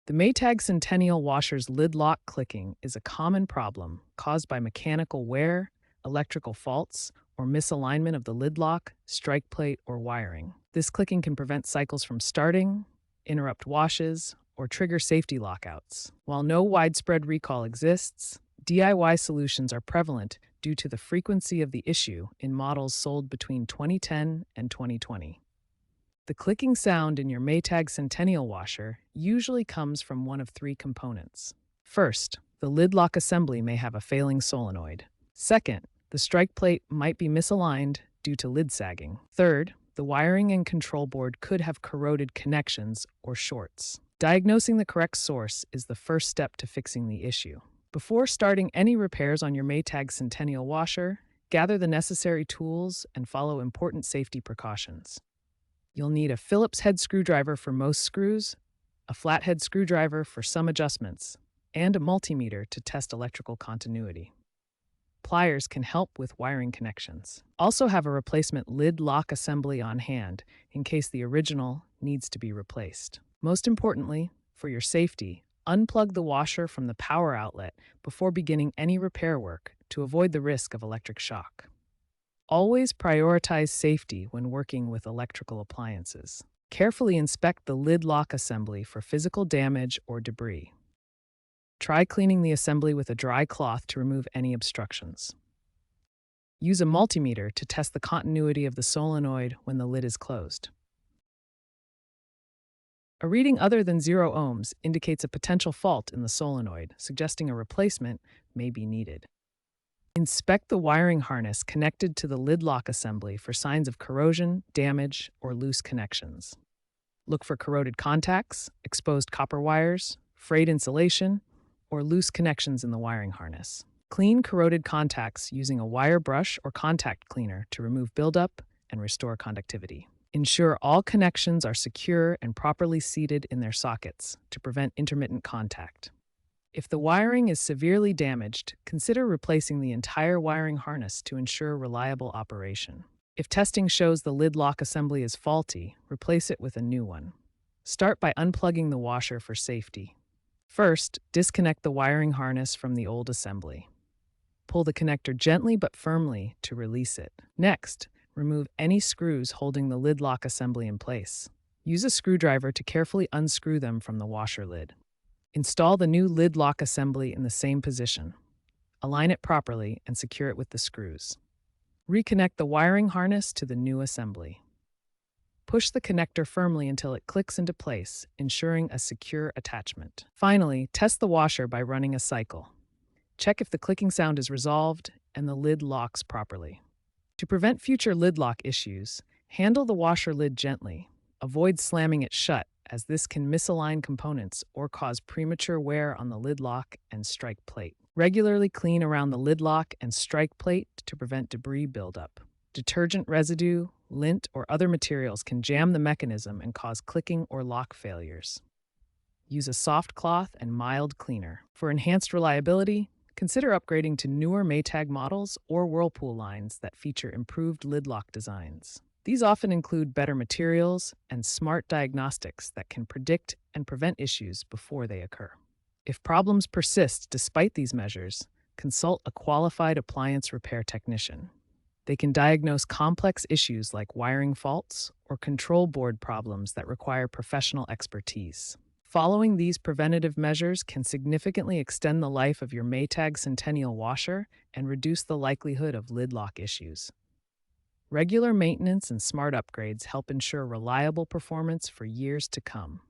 The Maytag Centennial washer's lid lock clicking is a common problem caused by mechanical wear, electrical faults, or misalignment of the lid lock, strike plate, or wiring. This clicking can prevent cycles from starting, interrupt washes, or trigger safety lockouts. While no widespread recall exists, DIY solutions are prevalent due to the frequency of the issue in models sold between 2010 and 2020. The clicking sound in your Maytag Centennial washer usually comes from one of three components. First, the lid lock assembly may have a failing solenoid. Second, the strike plate might be misaligned due to lid sagging. Third, the wiring and control board could have corroded connections or shorts. Diagnosing the correct source is the first step to fixing the issue. Before starting any repairs on your Maytag Centennial washer, gather the necessary tools and follow important safety precautions. You'll need a Phillips head screwdriver for most screws, a flathead screwdriver for some adjustments, and a multimeter to test electrical continuity. Pliers can help with wiring connections. Also have a replacement lid lock assembly on hand in case the original needs to be replaced. Most importantly, for your safety, unplug the washer from the power outlet before beginning any repair work to avoid the risk of electric shock. Always prioritize safety when working with electrical appliances. Carefully inspect the lid lock assembly for physical damage or debris. Try cleaning the assembly with a dry cloth to remove any obstructions. Use a multimeter to test the continuity of the solenoid when the lid is closed. A reading other than 0 ohms indicates a potential fault in the solenoid, suggesting a replacement may be needed. Inspect the wiring harness connected to the lid lock assembly for signs of corrosion, damage, or loose connections. Look for corroded contacts, exposed copper wires, frayed insulation, or loose connections in the wiring harness. Clean corroded contacts using a wire brush or contact cleaner to remove buildup and restore conductivity. Ensure all connections are secure and properly seated in their sockets to prevent intermittent contact. If the wiring is severely damaged, consider replacing the entire wiring harness to ensure reliable operation. If testing shows the lid lock assembly is faulty, replace it with a new one. Start by unplugging the washer for safety. First, disconnect the wiring harness from the old assembly. Pull the connector gently but firmly to release it. Next, remove any screws holding the lid lock assembly in place. Use a screwdriver to carefully unscrew them from the washer lid. Install the new lid lock assembly in the same position. Align it properly and secure it with the screws. Reconnect the wiring harness to the new assembly. Push the connector firmly until it clicks into place, ensuring a secure attachment. Finally, test the washer by running a cycle. Check if the clicking sound is resolved and the lid locks properly. To prevent future lid lock issues, handle the washer lid gently. Avoid slamming it shut, as this can misalign components or cause premature wear on the lid lock and strike plate. Regularly clean around the lid lock and strike plate to prevent debris buildup. Detergent residue, lint, or other materials can jam the mechanism and cause clicking or lock failures. Use a soft cloth and mild cleaner. For enhanced reliability, consider upgrading to newer Maytag models or Whirlpool lines that feature improved lid lock designs. These often include better materials and smart diagnostics that can predict and prevent issues before they occur. If problems persist despite these measures, consult a qualified appliance repair technician. They can diagnose complex issues like wiring faults or control board problems that require professional expertise. Following these preventative measures can significantly extend the life of your Maytag Centennial washer and reduce the likelihood of lid lock issues. Regular maintenance and smart upgrades help ensure reliable performance for years to come.